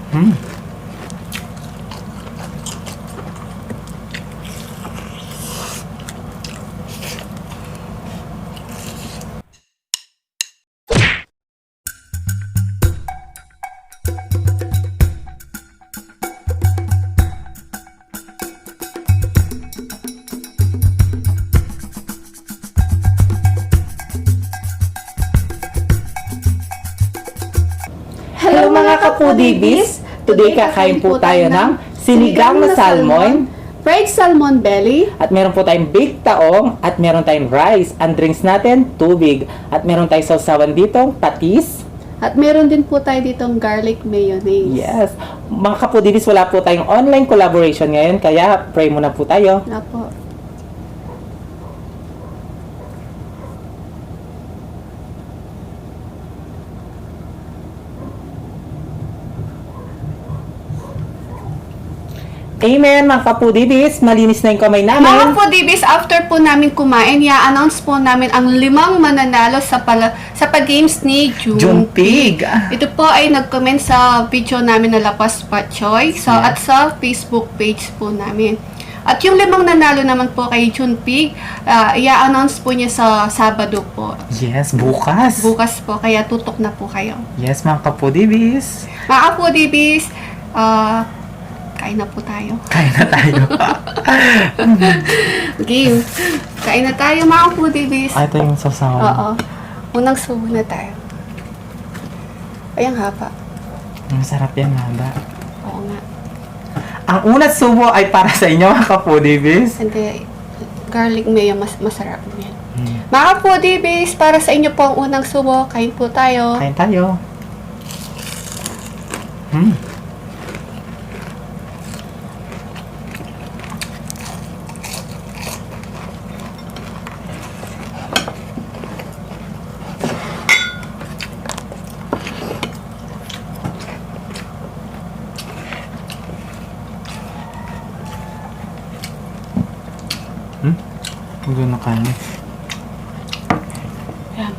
Hmm. Hello mga kapudibis! Today kakain po tayo ng sinigang na salmon fried salmon belly, at meron po tayong baked taong at meron tayong rice. Ang drinks natin, tubig. At meron tayong sausawan dito, patis. at meron din po tayo ditong garlic mayonnaise. Yes. Mga kapudibis, wala po tayong online collaboration ngayon kaya pray muna po tayo. Wala po. Amen mga kapudibis, malinis na yung kamay Mga namin. Foodibis, after po namin kumain, i-announce po namin ang 5 mananalo sa pag-games ni Junpig. Ito po ay nag-comment sa video namin na Lapas Patchoy at sa Facebook page po namin. At yung 5 nanalo naman po kay Junpig, i-announce po niya sa Sabado po. Yes, bukas. Bukas po, kaya tutok na po kayo. Yes mga kapudibis. Mga Foodibis, kain na po tayo. Kain na tayo. Game. Kain na tayo mga Foodibis. Ito yung sausawan. Oo. Unang subo na tayo. Ay, ang haba. Masarap yan, haba. Oo nga. Ang unang subo ay para sa inyo, mga kapudibis. Hindi, garlic mayo masarap yan. Mga Foodibis, para sa inyo po ang unang subo. Kain po tayo. Kain tayo. Huwag na kain. Yan.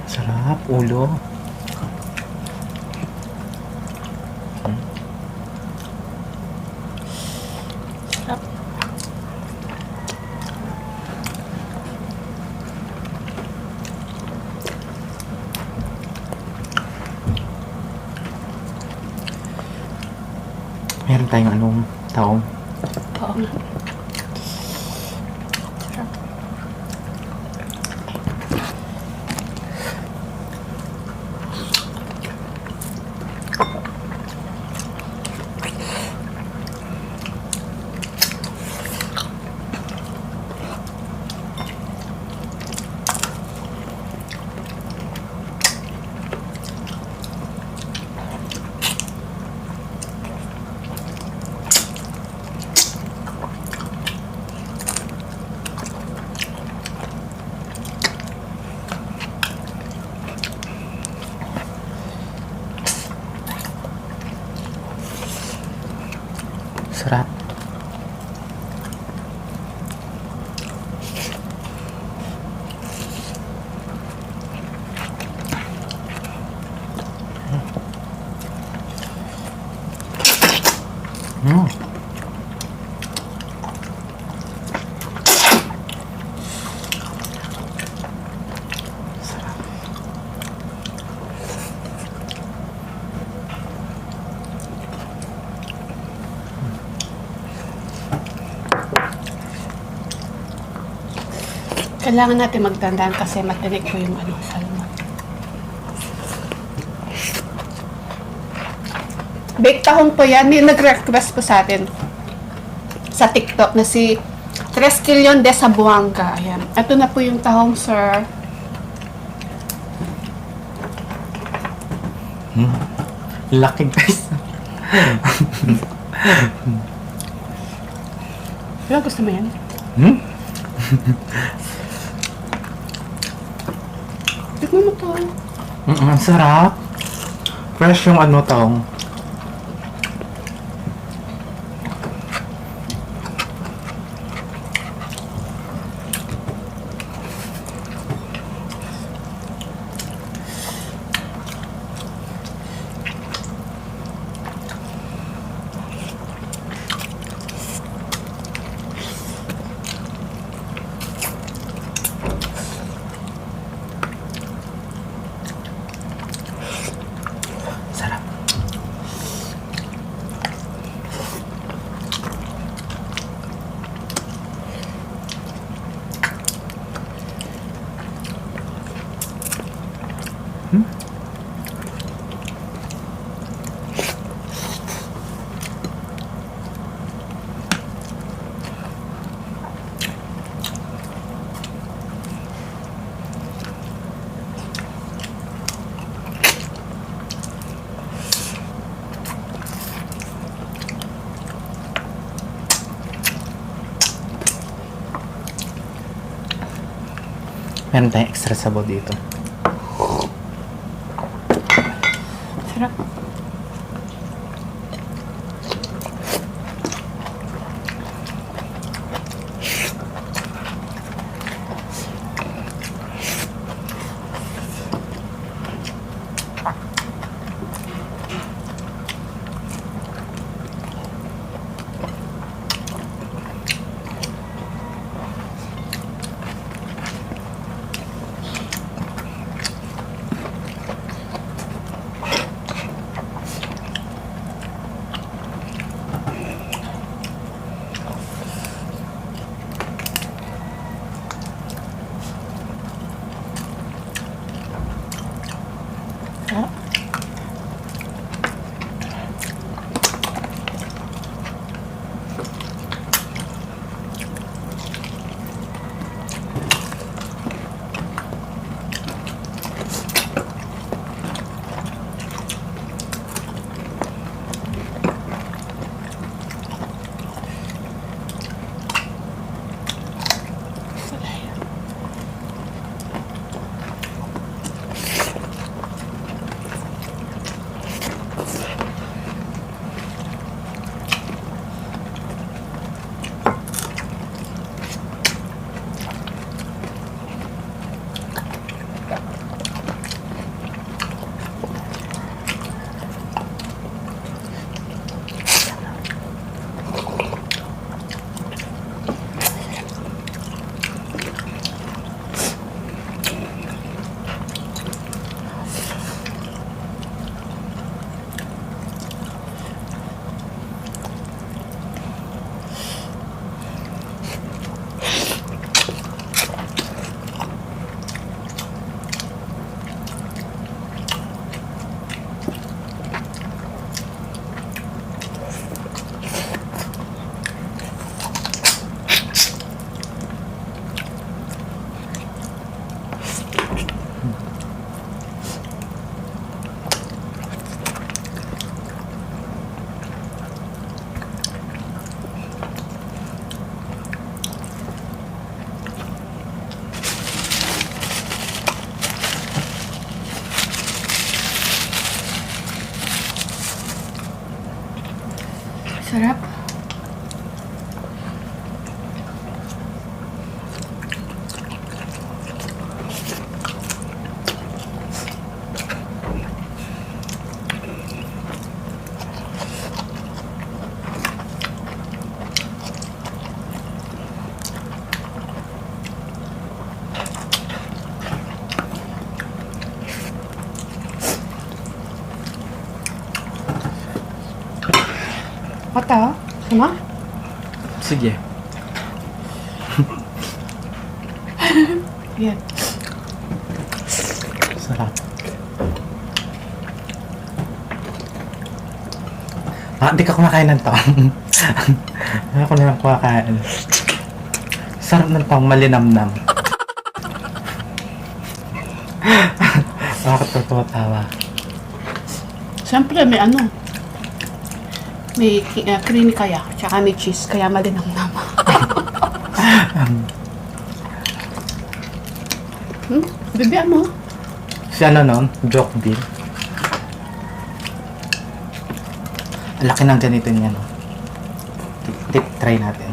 Sarap, ulo. Sarap. Meron tayong anong taong. Oo nga. Sarap. Sarap. Kailangan natin magtandaan kasi matinik po yung salmon. Baked tahong po yan. May nag-request po sa atin. sa TikTok na si Tresquillion de Sabuanga. Ayan. Ito na po yung tahong, sir. Laki guys. Pero gusto mo yan? Hmm? Tikman mo to. Ang sarap. Fresh yung ano tong. Sarap. Meron tayong extra sabaw dito. Sarap. Sarap. Sarap. Mata, sama? Sige. Yan. Sarap. Ah, di ka kumakain ng tong. Ako na lang kumakain. Sarap ng pang malinamnam. Nakakatawa tawa. Siyempre, may ano. May creamy kaya. Tsaka may cheese. Kaya malinamnam. Bibi, ano? Si ano nun? Joke din. Ang laki ng ganito niya, no? Try natin.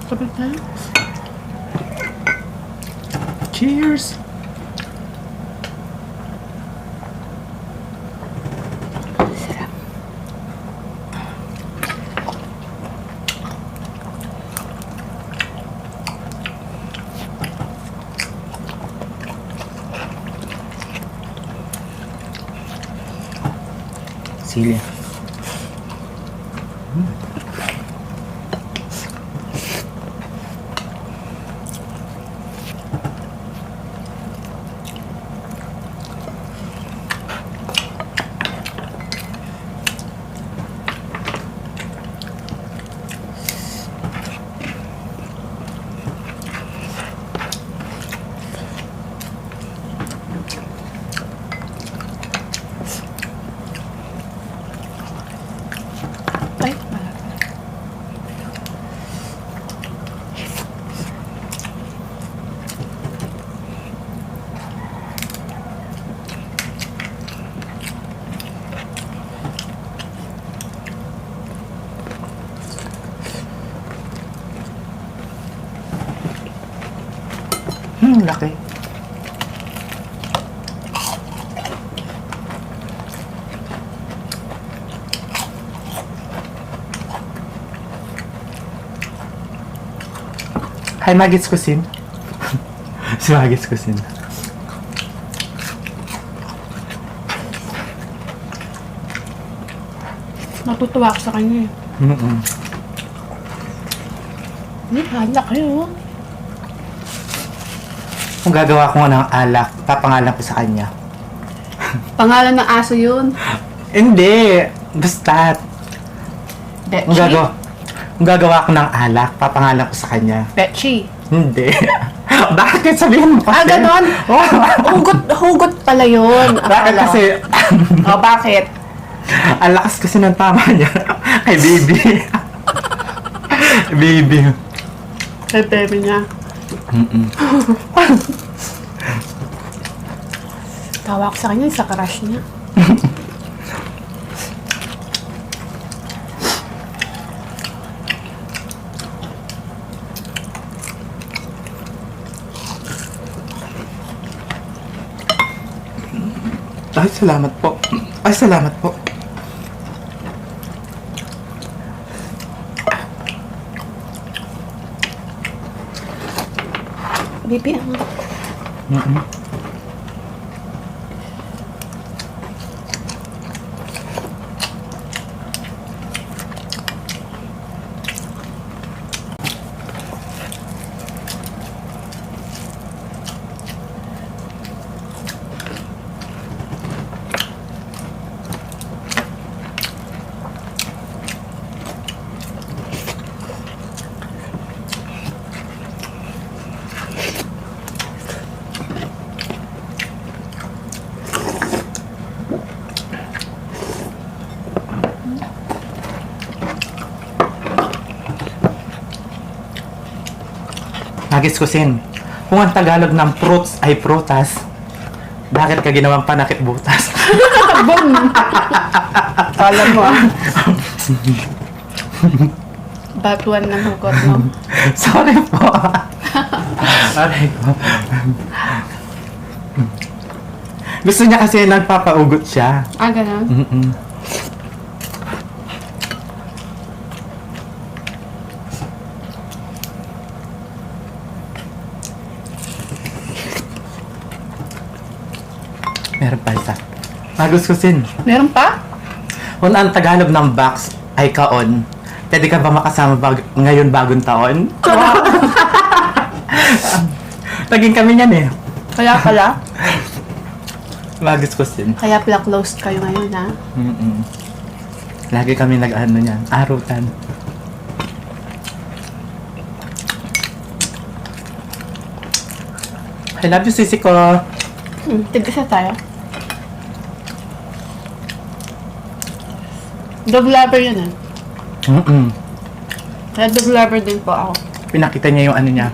Sabay tayo. Cheers! Sili. Ay, Laki. Hi, Magits Cuisine. Si Magits Cuisine. natutuwa ako sa kanya eh. Hala kayo. Kung gagawa ko nga ng alak, papangalan ko sa kanya. Pangalan ng aso yun. Hindi! Basta. Betchy. Kung gagawa ko ng alak, papangalan ko sa kanya. Betchy. Hindi. Bakit sabihin mo kasi? Ganon. Hugot pala yun. Bakit Akala ko. kasi, Bakit? ang lakas kasi ng tama niya. Kay baby. Baby. Kay baby niya. Tawa ko sa kanya, sa crush niya. Ay, salamat po. Ay, salamat po. Baby, Agis Kusin, kung ang Tagalog ng fruits ay prutas, bakit ka ginawang panakit butas? Boom! Kala mo ah. Batuan ng hugot mo. Sorry po. Aray ko. Gusto niya kasi nagpapaugot siya. Ah, ganun? Mm-mm. Meron pa isa. Magustusin. Meron pa? Kung ang Tagalog ng box ay kaon, pwede ka ba makasama ngayon bagong taon? Wow. Naging kami niyan eh. Kaya pala? Magustusin. Kaya pala closed kayo ngayon, ha? Mm-mm. Lagi kami nag-ano niyan, arutan. I love you, sisi ko. Tig-isa tayo. Dog lover yun, eh. Mm-mm. Kaya dog lover din po ako. Pinakita niya yung ano niya.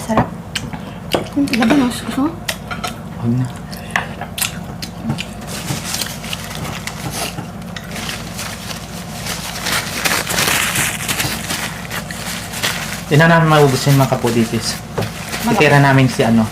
Sarap. Labanos. Gusto mo? Huwag na. Hindi na namin maubos yung mga kapuditis. Itira namin si ano.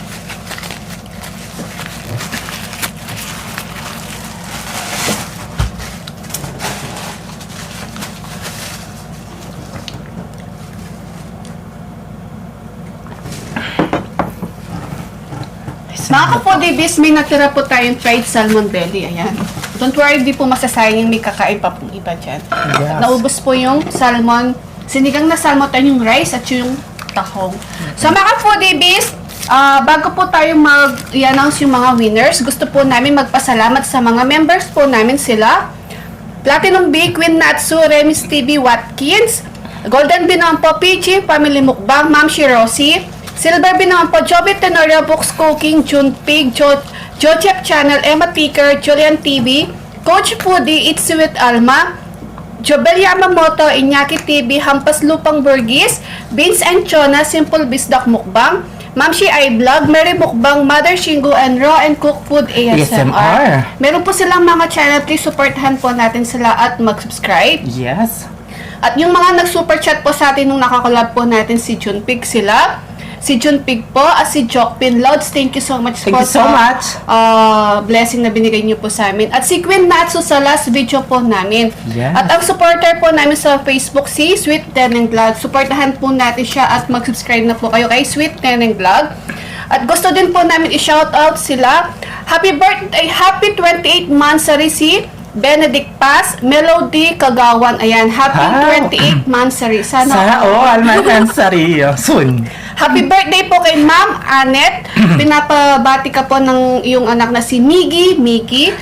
Mga kapodibis, may natira po tayong fried salmon belly. Ayan. Don't worry, di po masasayang, may kakain pa pong iba dyan. Yes. Naubos po yung salmon, sinigang na salmon tayo, yung rice at yung tahong. So mga kapodibis, bago po tayo mag-i-announce yung mga winners, gusto po namin magpasalamat sa mga members po namin sila. Platinum B, Queen Natsu, Remis TV, Watkins, Golden B naman po, PG, Family Mukbang, Ma'am Shirosi, Silver B naman po, Joby Tenorio, Books Cooking, June Pig, Jojep Channel, Emma Picker, Julian TV, Coach Foodie, It's Sweet Alma, Jobel Yamamoto, Iñaki TV, Hampas Lupang Burgis, Vince and Chona, Simple Bisdak Mukbang, Mamshi iVlog, Mary Mukbang, Mother Shingo, and Raw and Cook Food ASMR. ASMR. Meron po silang mga channel, please supportahan po natin sila at mag-subscribe. Yes. At yung mga nag-super chat po sa atin nung nakakolab po natin si Junpig sila, si Junpig po at si Jokpin Louds, thank you so much Thank po you so much. blessing na binigay niyo po sa amin. At si Queen Natsu sa last video po namin. Yes. At ang supporter po namin sa Facebook, si Sweet Teneng Vlog. Supportahan po natin siya at mag-subscribe na po kayo kay Sweet Teneng Vlog. At gusto din po namin i-shoutout sila. Happy birthday, happy 28th monthsary si Benedict Paz, Melody Kagawan. Ayan, happy Wow. 28th monthsary. Sana all my ansari soon. Happy birthday po kay Ma'am Anet. Pinapabati ka po ng iyong anak na si Miggy.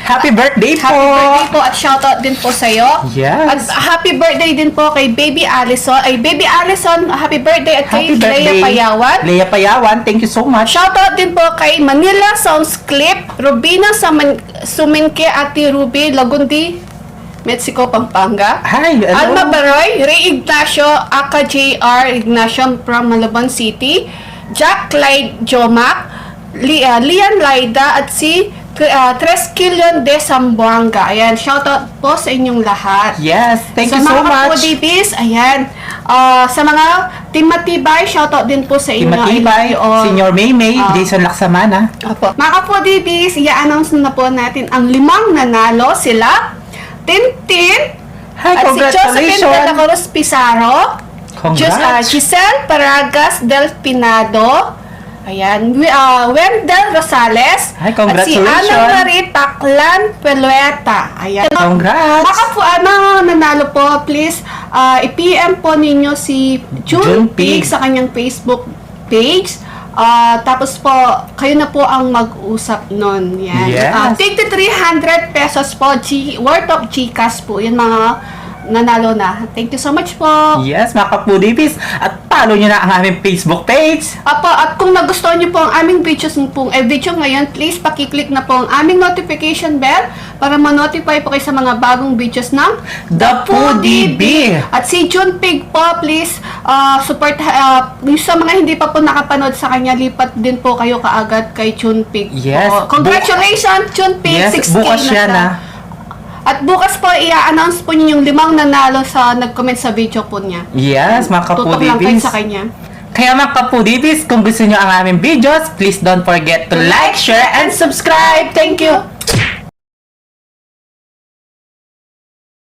Happy birthday po! Happy birthday po at shoutout din po sa'yo. Yes. At happy birthday din po kay Baby Allison. Baby Allison, happy birthday at kay Happy birthday. Leia Payawan. Leia Payawan, thank you so much. Shoutout din po kay Manila Sounds Clip, Rubina Suminke, Ate Ruby, Lagundi, Mexico, Pampanga. Hi, hello. Alma Baroy, Ray Ignacio, Aka JR Ignacio from Malabon City, Jack Clyde Jomac, Lian Laida at si Tresquillion de Zamboanga. Ayan, shoutout po sa inyong lahat. Yes, thank you Sa so mga much. kapodibis, ayan, sa mga Team Matibay, shoutout din po sa inyo. Matibay, I love you all. Senior Maymay, Ah. Jason Laksamana. Opo. Mga kapodibis, i-announce na po natin ang 5 nanalo sila. Tintin, Hi, at si Josephine congratulations. de la Cruz Pizarro, Congrats. Giselle Paragas del Pinado, ayan, Wendell Rosales, Hi, at si congratulations. Ana Marie Taclan Pelueta. Ayan. Congrats. Baka po, nanalo po, please, i-PM po ninyo si June June Pig Pig. sa kanyang Facebook page. Tapos po, kayo na po ang mag-usap nun. Yan. Yes. Take the 300 pesos po, worth of GCash po. Yan mga nanalo na. Thank you so much po. Yes, mga kapudipis. At follow nyo na ang aming Facebook page. Apo, at kung nagustuhan niyo po ang aming video ngayon, please pakiclick na po ang aming notification bell para ma-notify po kayo sa mga bagong videos ng The Foodie Bee. At si June Pig po, please support, sa mga hindi pa po nakapanood sa kanya, lipat din po kayo kaagad kay June Pig. Yes. Po. Congratulations, June Pig. Yes, 6K bukas na yan siya. ah. At bukas po, i-announce po niyo yung 5 nanalo sa nag-comment sa video po niya. Yes, mga Tutok lang kayo kapudipis. sa kanya. Kaya mga kapudipis, kung gusto nyo ang aming videos, please don't forget to like, share, and subscribe. Thank you!